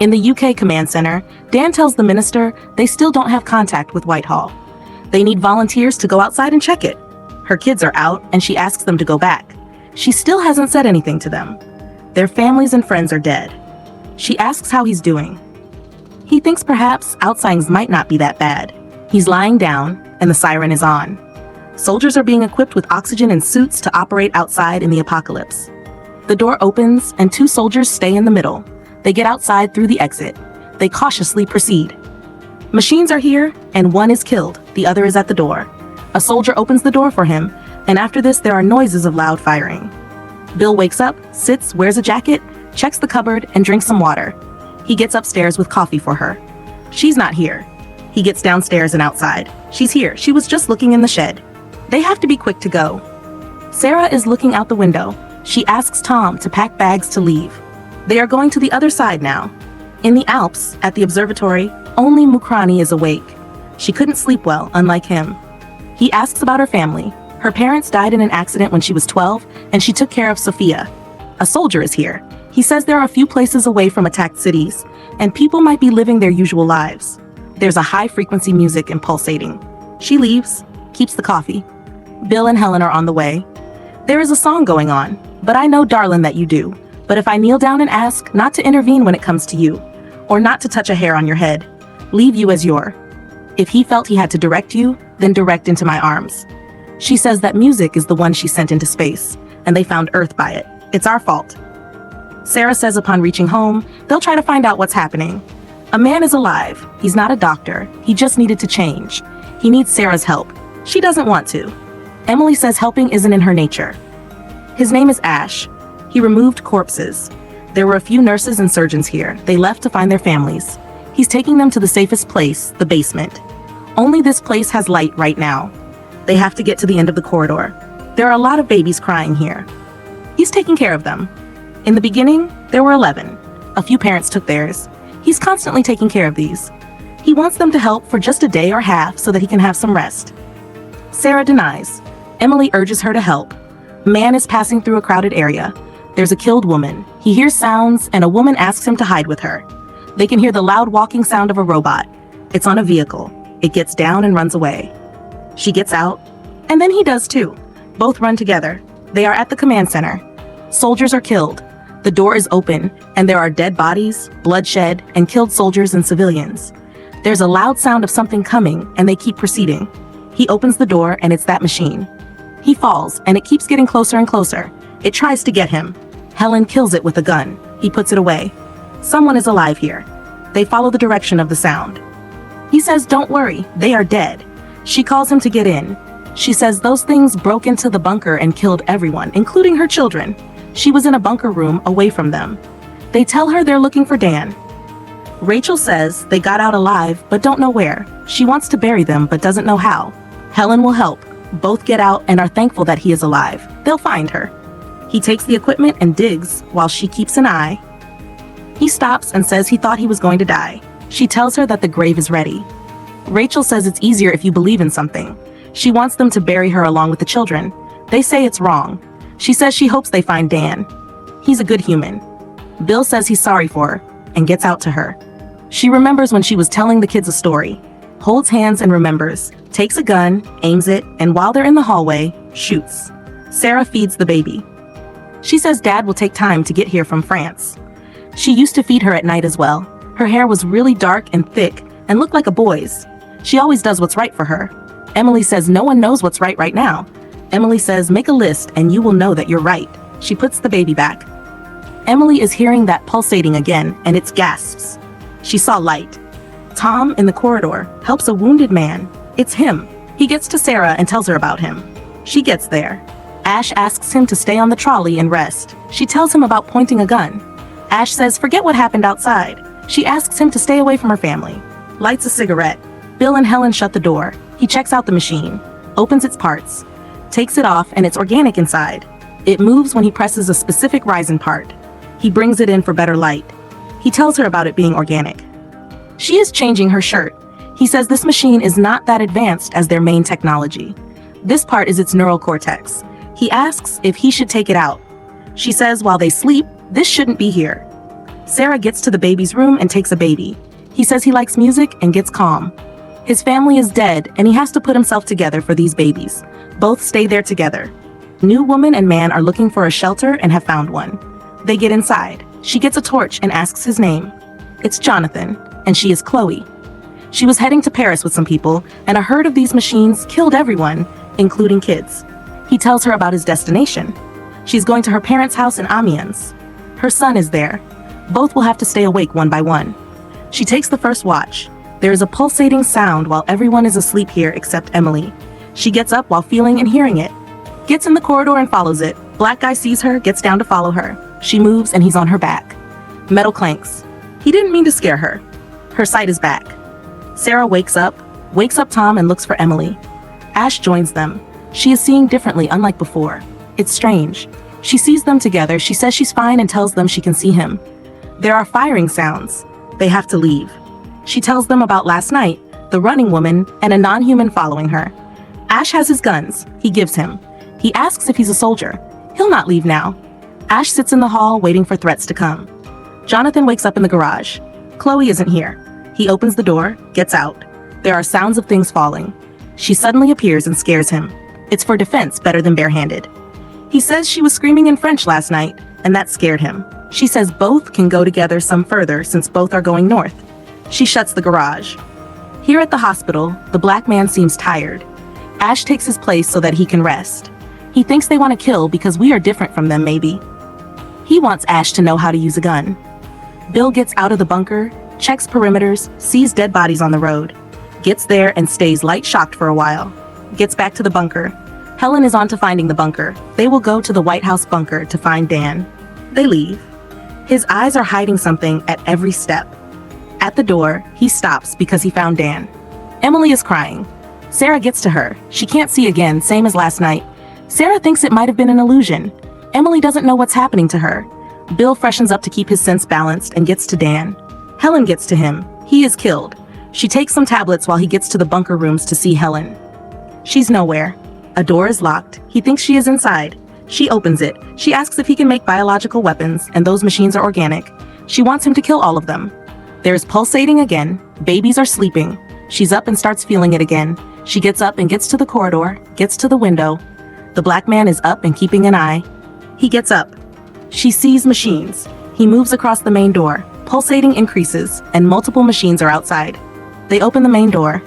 In the UK command center, Dan tells the minister they still don't have contact with Whitehall. They need volunteers to go outside and check it. Her kids are out and she asks them to go back. She still hasn't said anything to them. Their families and friends are dead. She asks how he's doing. He thinks perhaps outsigns might not be that bad. He's lying down and the siren is on. Soldiers are being equipped with oxygen and suits to operate outside in the apocalypse. The door opens and 2 soldiers stay in the middle. They get outside through the exit. They cautiously proceed. Machines are here, and one is killed. The other is at the door. A soldier opens the door for him, and after this there are noises of loud firing. Bill wakes up, sits, wears a jacket, checks the cupboard, and drinks some water. He gets upstairs with coffee for her. She's not here. He gets downstairs and outside. She's here. She was just looking in the shed. They have to be quick to go. Sarah is looking out the window. She asks Tom to pack bags to leave. They are going to the other side now. In the Alps, at the observatory, only Mukrani is awake. She couldn't sleep well, unlike him. He asks about her family. Her parents died in an accident when she was 12, and she took care of Sophia. A soldier is here. He says there are a few places away from attacked cities, and people might be living their usual lives. There's a high-frequency music and pulsating. She leaves, keeps the coffee. Bill and Helen are on the way. There is a song going on, but I know, darling, that you do. But if I kneel down and ask not to intervene when it comes to you, or not to touch a hair on your head, leave you as your. If he felt he had to direct you, then direct into my arms. She says that music is the one she sent into space, and they found Earth by it. It's our fault. Sarah says upon reaching home, they'll try to find out what's happening. A man is alive. He's not a doctor. He just needed to change. He needs Sarah's help. She doesn't want to. Emily says helping isn't in her nature. His name is Ash. He removed corpses. There were a few nurses and surgeons here. They left to find their families. He's taking them to the safest place, the basement. Only this place has light right now. They have to get to the end of the corridor. There are a lot of babies crying here. He's taking care of them. In the beginning, there were 11. A few parents took theirs. He's constantly taking care of these. He wants them to help for just a day or half so that he can have some rest. Sarah denies. Emily urges her to help. Man is passing through a crowded area. There's a killed woman. He hears sounds, and a woman asks him to hide with her. They can hear the loud walking sound of a robot. It's on a vehicle. It gets down and runs away. She gets out, and then he does too. Both run together. They are at the command center. Soldiers are killed. The door is open, and there are dead bodies, bloodshed, and killed soldiers and civilians. There's a loud sound of something coming, and they keep proceeding. He opens the door, and it's that machine. He falls, and it keeps getting closer and closer. It tries to get him. Helen kills it with a gun. He puts it away. Someone is alive here. They follow the direction of the sound. He says, "Don't worry, they are dead." She calls him to get in. She says those things broke into the bunker and killed everyone, including her children. She was in a bunker room away from them. They tell her they're looking for Dan. Rachel says they got out alive but don't know where. She wants to bury them but doesn't know how. Helen will help. Both get out and are thankful that he is alive. They'll find her. He takes the equipment and digs while she keeps an eye. He stops and says he thought he was going to die. She tells her that the grave is ready. Rachel says it's easier if you believe in something. She wants them to bury her along with the children. They say it's wrong. She says she hopes they find Dan. He's a good human. Bill says he's sorry for her and gets out to her. She remembers when she was telling the kids a story, holds hands and remembers, takes a gun, aims it, and while they're in the hallway, shoots. Sarah feeds the baby. She says Dad will take time to get here from France. She used to feed her at night as well. Her hair was really dark and thick and looked like a boy's. She always does what's right for her. Emily says no one knows what's right now. Emily says make a list and you will know that you're right. She puts the baby back. Emily is hearing that pulsating again, and it's gasps. She saw light. Tom, in the corridor, helps a wounded man. It's him. He gets to Sarah and tells her about him. She gets there. Ash asks him to stay on the trolley and rest. She tells him about pointing a gun. Ash says forget what happened outside. She asks him to stay away from her family. Lights a cigarette. Bill and Helen shut the door. He checks out the machine, opens its parts, takes it off, and it's organic inside. It moves when he presses a specific rising part. He brings it in for better light. He tells her about it being organic. She is changing her shirt. He says this machine is not that advanced as their main technology. This part is its neural cortex. He asks if he should take it out. She says while they sleep, this shouldn't be here. Sarah gets to the baby's room and takes a baby. He says he likes music and gets calm. His family is dead and he has to put himself together for these babies. Both stay there together. New woman and man are looking for a shelter and have found one. They get inside. She gets a torch and asks his name. It's Jonathan, and she is Chloe. She was heading to Paris with some people, and a herd of these machines killed everyone, including kids. He tells her about his destination. She's going to her parents' house in Amiens. Her son is there. Both will have to stay awake one by one. She takes the first watch. There is a pulsating sound while everyone is asleep here except Emily. She gets up while feeling and hearing it. Gets in the corridor and follows it. Black guy sees her, gets down to follow her. She moves and he's on her back. Metal clanks. He didn't mean to scare her. Her sight is back. Sarah wakes up Tom and looks for Emily. Ash joins them. She is seeing differently, unlike before. It's strange. She sees them together, she says she's fine and tells them she can see him. There are firing sounds. They have to leave. She tells them about last night, the running woman, and a non-human following her. Ash has his guns. He gives him. He asks if he's a soldier. He'll not leave now. Ash sits in the hall waiting for threats to come. Jonathan wakes up in the garage. Chloe isn't here. He opens the door, gets out. There are sounds of things falling. She suddenly appears and scares him. It's for defense better than barehanded. He says she was screaming in French last night, and that scared him. She says both can go together some further since both are going north. She shuts the garage. Here at the hospital, the black man seems tired. Ash takes his place so that he can rest. He thinks they want to kill because we are different from them, maybe. He wants Ash to know how to use a gun. Bill gets out of the bunker, checks perimeters, sees dead bodies on the road. Gets there and stays light shocked for a while. Gets back to the bunker. Helen is on to finding the bunker. They will go to the White House bunker to find Dan. They leave. His eyes are hiding something at every step. At the door, he stops because he found Dan. Emily is crying. Sarah gets to her. She can't see again, same as last night. Sarah thinks it might have been an illusion. Emily doesn't know what's happening to her. Bill freshens up to keep his sense balanced and gets to Dan. Helen gets to him. He is killed. She takes some tablets while he gets to the bunker rooms to see Helen. She's nowhere. A door is locked. He thinks she is inside. She opens it. She asks if he can make biological weapons, and those machines are organic. She wants him to kill all of them. There's pulsating again. Babies are sleeping. She's up and starts feeling it again. She gets up and gets to the corridor, gets to the window. The black man is up and keeping an eye. He gets up. She sees machines. He moves across the main door. Pulsating increases, and multiple machines are outside. They open the main door.